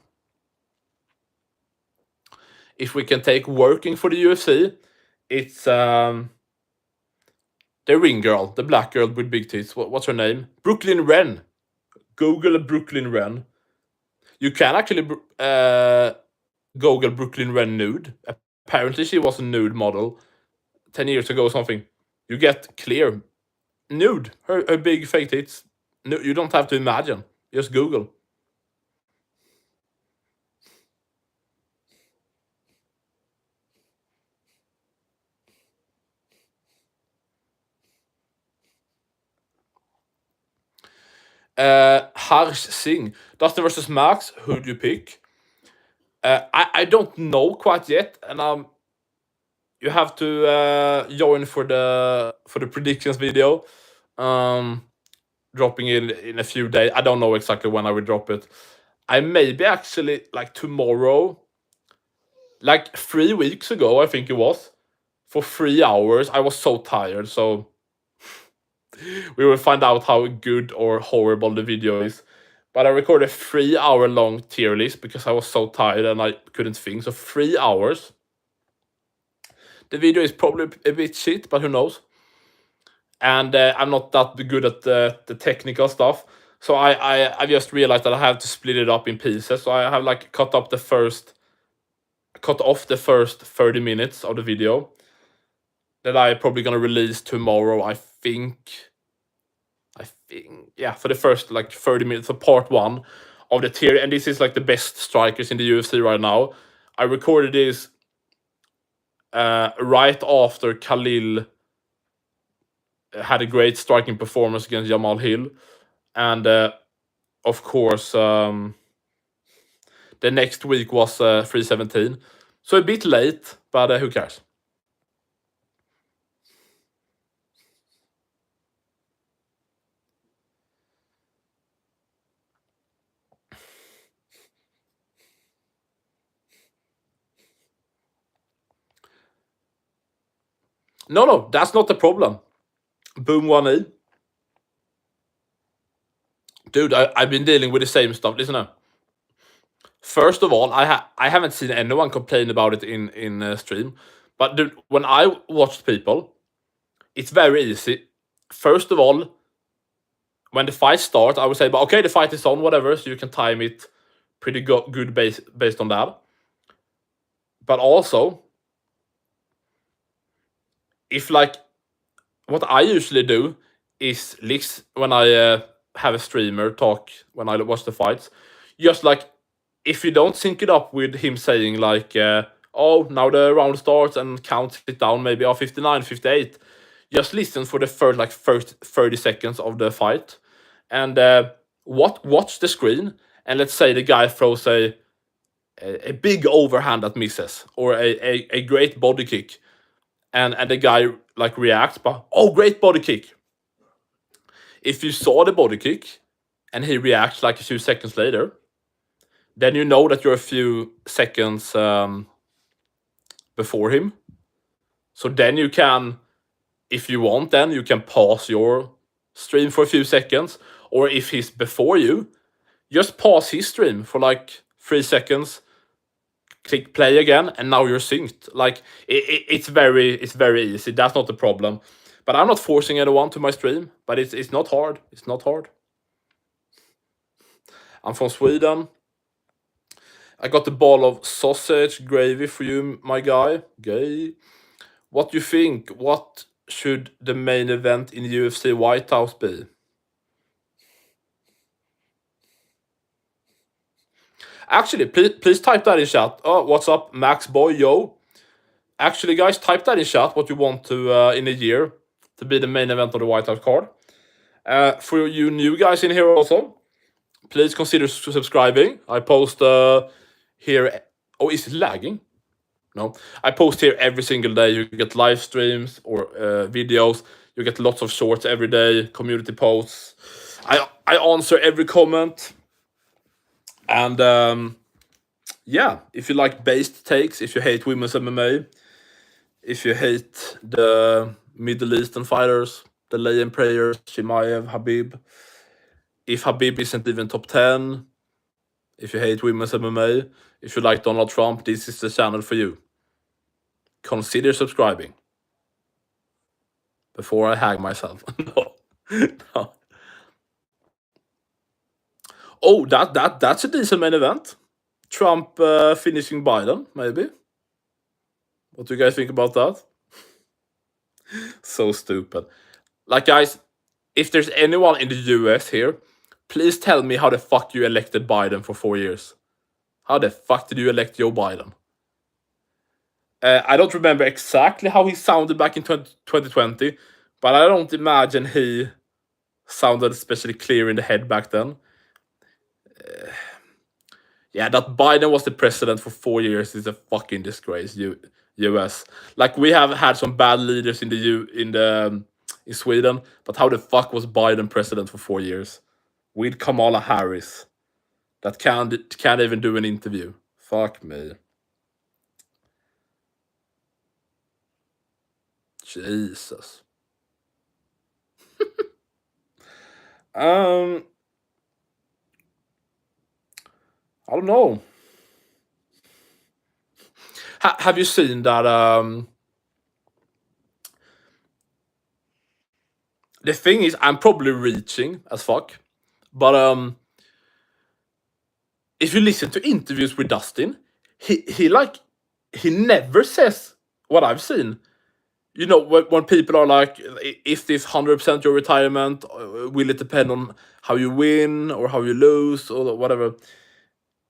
if we can take working for the UFC, it's the ring girl, the black girl with big tits. What's her name? Brooklyn Wren. Google Brooklyn Wren. You can actually Google Brooklyn Wren nude. Apparently, she was a nude model 10 years ago or something. You get clear nude. Her big fake tits. No, you don't have to imagine. Just Google. Harsh Singh. Dustin versus Max. Who do you pick? I don't know quite yet, and you have to join for the predictions video. Dropping in a few days. I don't know exactly when I will drop it. I maybe actually like tomorrow, like 3 weeks ago, I think it was, for 3 hours. I was so tired, so we will find out how good or horrible the video is. But I recorded a 3 hour long tier list because I was so tired and I couldn't think. So 3 hours. The video is probably a bit shit, but who knows? And I'm not that good at the technical stuff. So I just realized that I have to split it up in pieces. So I have like cut off the first 30 minutes of the video that I probably gonna release tomorrow. I think, yeah, for the first like 30 minutes of part one of the tier, and this is like the best strikers in the UFC right now. I recorded this right after Khalil had a great striking performance against Jamal Hill, and of course the next week was 317, so a bit late, but who cares? No, that's not the problem. Boom 1E. Dude, I've been dealing with the same stuff. Listen up. First of all, I haven't seen anyone complain about it in stream. But dude, when I watch people, it's very easy. First of all, when the fight starts, I would say, but okay, the fight is on, whatever, so you can time it pretty good based on that. But also, if like what I usually do is when I have a streamer talk when I watch the fights, just like if you don't sync it up with him saying like, oh, now the round starts and count it down maybe 59, 58, just listen for the first 30 seconds of the fight and watch the screen, and let's say the guy throws a big overhand that misses or a great body kick, and the guy like reacts, but oh, great body kick. If you saw the body kick and he reacts like a few seconds later, then you know that you're a few seconds before him. So then you can, if you want, then you can pause your stream for a few seconds. Or if he's before you, just pause his stream for like 3 seconds, click play again, and now you're synced. Like it's very easy. That's not the problem. But I'm not forcing anyone to my stream. But it's not hard. It's not hard. I'm from Sweden. I got the ball of sausage gravy for you, my guy. Gay. What do you think? What should the main event in UFC White House be? Actually, please type that in chat. Oh, what's up, Max Boy? Yo. Actually, guys, type that in chat what you want to in a year to be the main event of the White House card. For you new guys in here also, please consider subscribing. I post here. Oh, is it lagging? No, I post here every single day. You get live streams or videos. You get lots of shorts every day, community posts. I answer every comment. And yeah, if you like based takes, if you hate women's MMA, if you hate the Middle Eastern fighters, the lay-in prayers, Chimaev, Habib, if Habib isn't even top 10, if you hate women's MMA, if you like Donald Trump, this is the channel for you. Consider subscribing before I hang myself. No. Oh, that's a decent main event. Trump finishing Biden, maybe. What do you guys think about that? So stupid. Like, guys, if there's anyone in the US here, please tell me how the fuck you elected Biden for 4 years. How the fuck did you elect Joe Biden? I don't remember exactly how he sounded back in 2020, but I don't imagine he sounded especially clear in the head back then. Yeah, that Biden was the president for 4 years is a fucking disgrace. US, like we have had some bad leaders in Sweden, but how the fuck was Biden president for 4 years with Kamala Harris that can't even do an interview? Fuck me. Jesus. I don't know. Have you seen that? The thing is, I'm probably reaching as fuck, but if you listen to interviews with Dustin, he never says what I've seen. You know, when people are like, if this 100% your retirement, will it depend on how you win or how you lose or whatever?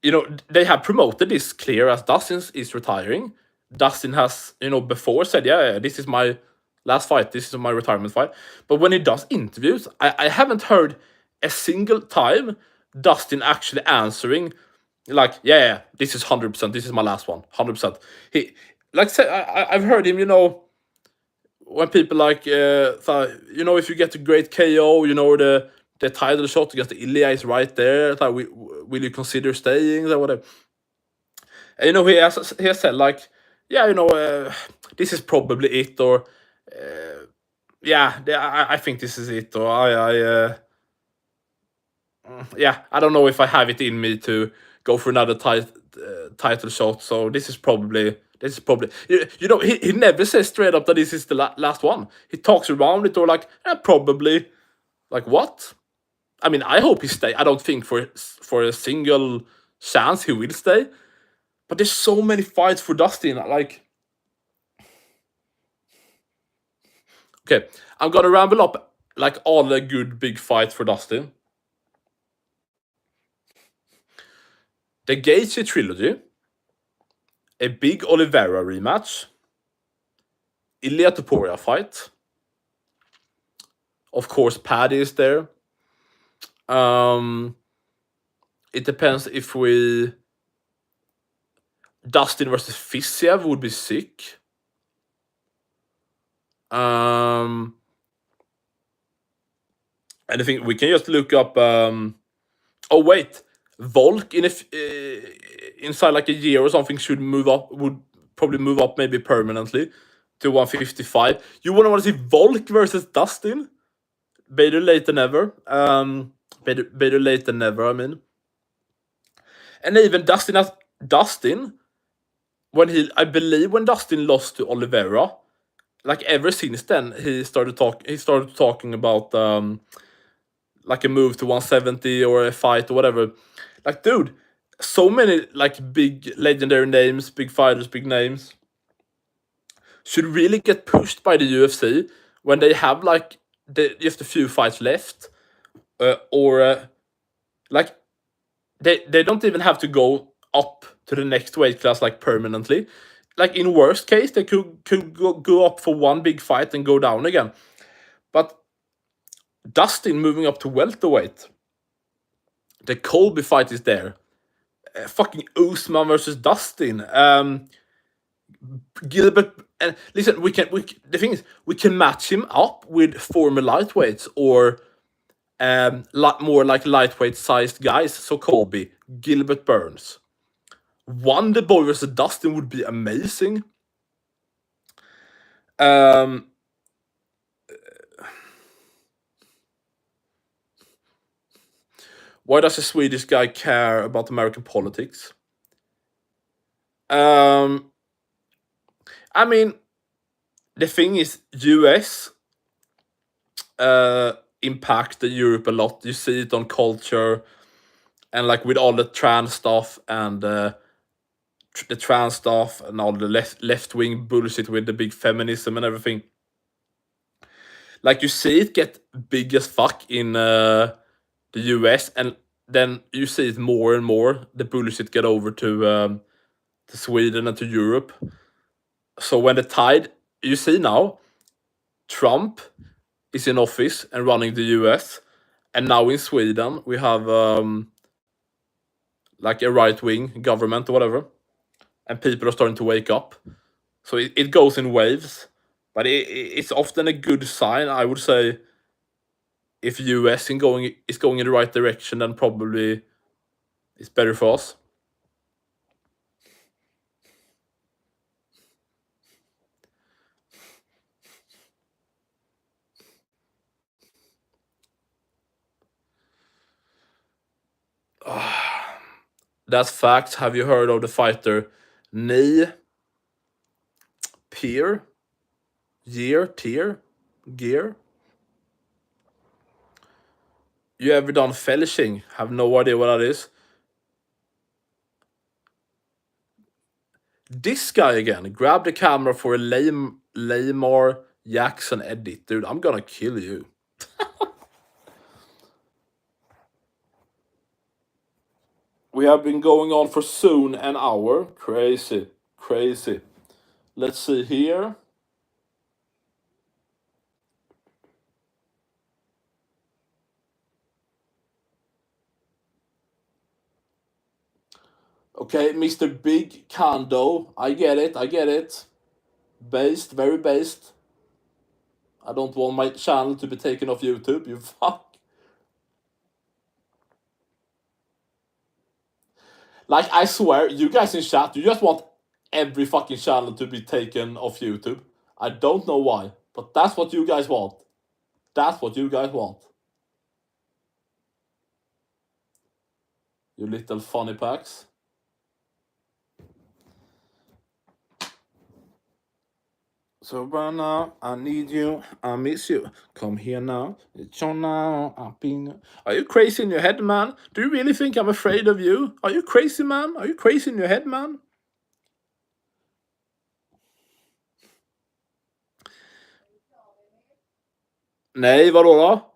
You know, they have promoted this clear as Dustin is retiring. Dustin has, before said, yeah, this is my last fight. This is my retirement fight. But when he does interviews, I haven't heard a single time Dustin actually answering like, yeah, this is 100%. This is my last one, 100%. He, like, say, I've heard him, when people like, if you get a great KO, the title shot against Ilia is right there. Like, will you consider staying or whatever? And he has said like, yeah, this is probably it, or Yeah, I think this is it. Or I don't know if I have it in me to go for another title shot. So this is probably he never says straight up that this is the last one. He talks around it or like probably like what? I mean, I hope he stay. I don't think for a single chance he will stay. But there's so many fights for Dustin. Like, okay, I'm gonna ramble up like all the good big fights for Dustin. The Gaethje trilogy, a big Oliveira rematch, Ilia Topuria fight. Of course, Paddy is there. It depends if Dustin versus Fiziev would be sick. And I think we can just look up. Oh wait, Volk inside like a year or something should move up. Would probably move up maybe permanently to 155. You want to see Volk versus Dustin? Better late than never. Better late than never. I mean, and even Dustin I believe when Dustin lost to Oliveira, like ever since then he started talking about like a move to 170 or a fight or whatever. Like, dude, so many like big legendary names, big fighters, big names should really get pushed by the UFC when they have like just a few fights left, or like they don't even have to go up to the next weight class like permanently. Like in worst case, they could go up for one big fight and go down again. But Dustin moving up to welterweight, the Colby fight is there. Fucking Usman versus Dustin. Gilbert, and listen, the thing is we can match him up with former lightweights or more like lightweight sized guys. So Colby, Gilbert Burns. Wonder Boy versus Dustin would be amazing. Why does a Swedish guy care about American politics? I mean, the thing is, US impact the Europe a lot. You see it on culture, and like with all the trans stuff and the trans stuff and all the left wing bullshit with the big feminism and everything. Like you see it get big as fuck in the US, and then you see it more and more. The bullshit get over to Sweden and to Europe. So when the tide, you see now, Trump is in office and running the US, and now in Sweden we have like a right wing government or whatever, and people are starting to wake up. So it goes in waves, but it's often a good sign, I would say. If US is going in the right direction, then probably it's better for us. That's facts. Have you heard of the fighter Peer? Gear? You ever done fellishing? Have no idea what that is. This guy again. Grab the camera for a Lamar Jackson edit. Dude, I'm gonna kill you. We have been going on for soon an hour. Crazy. Let's see here. Okay, Mr. Big Kondo. I get it. Based, very based. I don't want my channel to be taken off YouTube, you fuck. Like, I swear, you guys in chat, you just want every fucking channel to be taken off YouTube. I don't know why. But that's what you guys want. That's what you guys want. You little funny packs. So right now, I need you, I miss you. Come here now, it's on now, I've been... Are you crazy in your head, man? Do you really think I'm afraid of you? Are you crazy, man? Are you crazy in your head, man? Nej, vadå då?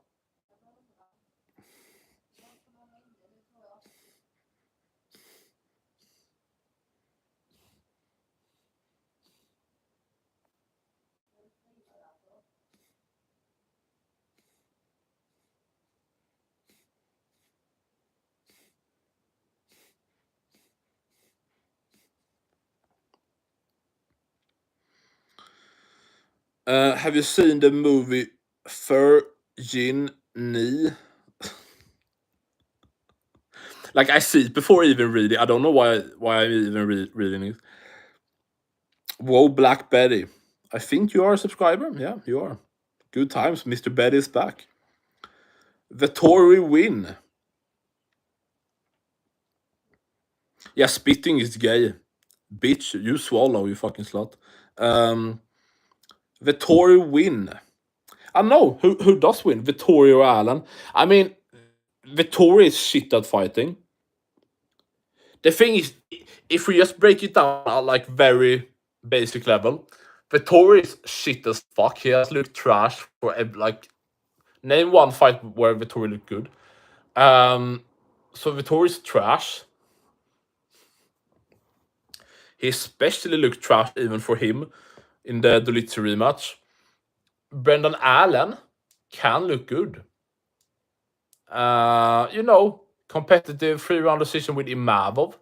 Have you seen the movie Virgin Knee? Like, I see it before even reading. I don't know why I'm even reading it. Whoa, Black Betty. I think you are a subscriber. Yeah, you are. Good times. Mr. Betty is back. Vettori win. Yeah, spitting is gay. Bitch, you swallow, you fucking slut. Vettori win. I know who does win, Vettori or Allen. I mean, Vettori is shit at fighting. The thing is, if we just break it down at like very basic level, Vettori is shit as fuck. He has looked trash for like, name one fight where Vettori looked good. So Vettori's trash. He especially looked trash even for him in the Dolitz rematch. Brendan Allen can look good. You know, competitive 3-round decision with Imavov.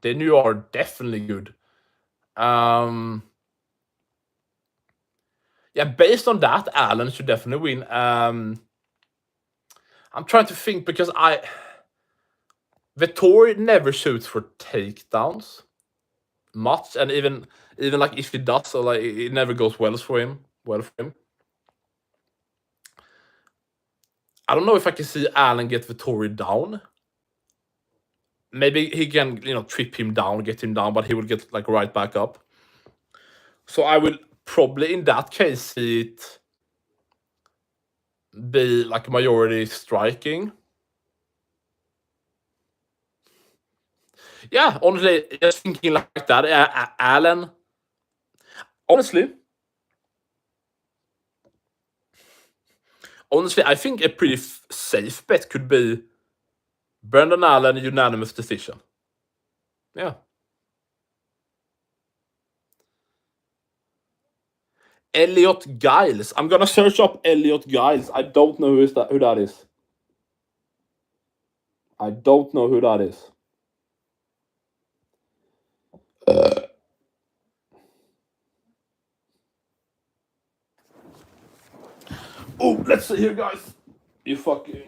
Then you are definitely good. Yeah, based on that, Allen should definitely win. I'm trying to think because Vettori never shoots for takedowns much, and even like if he does, so like it never goes well for him. I don't know if I can see Allen get Vettori down. Maybe he can, trip him down, get him down, but he will get like right back up. So I will probably in that case see it be like majority striking. Yeah, honestly, just thinking like that, Allen. Honestly, I think a pretty safe bet could be Brendan Allen unanimous decision. Yeah. Elliot Giles. I'm gonna search up Elliot Giles. I don't know who that is. I don't know who that is. Oh, let's see here, guys. You fucking...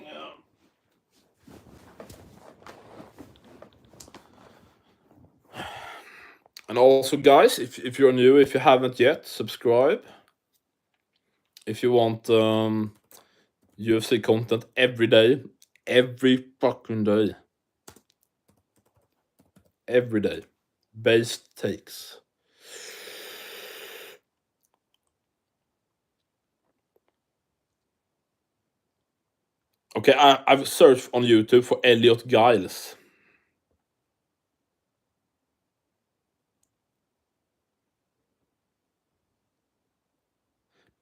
And also, guys, if you're new, if you haven't yet, subscribe. If you want UFC content every day, every fucking day. Every day. Base takes. Okay, I've searched on YouTube for Elliot Giles.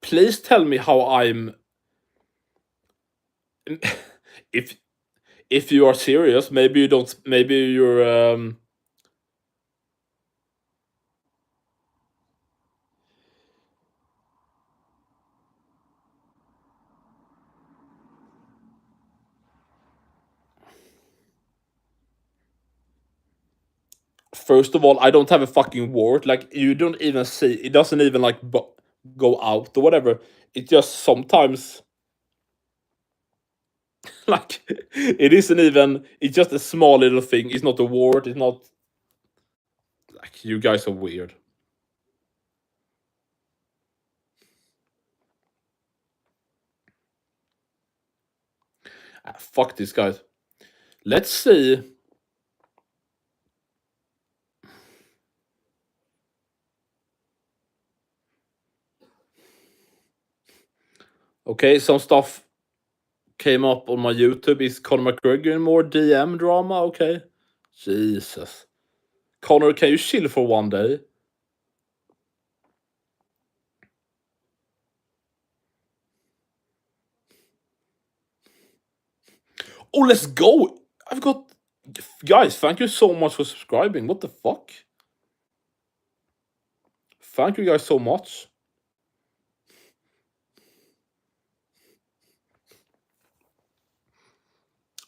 Please tell me how I'm... if you are serious, maybe you don't... Maybe you're... First of all, I don't have a fucking word. Like, you don't even see... It doesn't even, like, go out or whatever. It just sometimes... Like, it isn't even... It's just a small little thing. It's not a word. It's not... Like, you guys are weird. Fuck these guys. Let's see. Okay, some stuff came up on my YouTube. Is Conor McGregor in more DM drama? Okay. Jesus. Conor, can you chill for one day? Oh, let's go! I've got... Guys, thank you so much for subscribing. What the fuck? Thank you guys so much.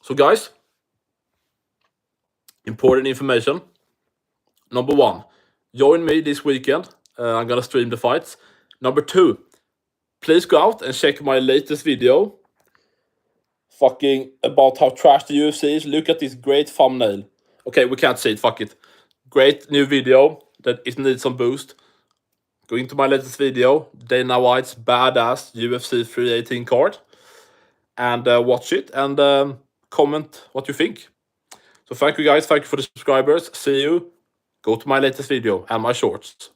So guys, important information. Number 1, join me this weekend. I'm gonna stream the fights. Number 2, please go out and check my latest video. Fucking about how trash the UFC is. Look at this great thumbnail. Okay, we can't see it, fuck it. Great new video that it needs some boost. Go into my latest video, Dana White's badass UFC 318 card. And watch it and comment what you think. So thank you guys, thank you for the subscribers. See you. Go to my latest video and my shorts.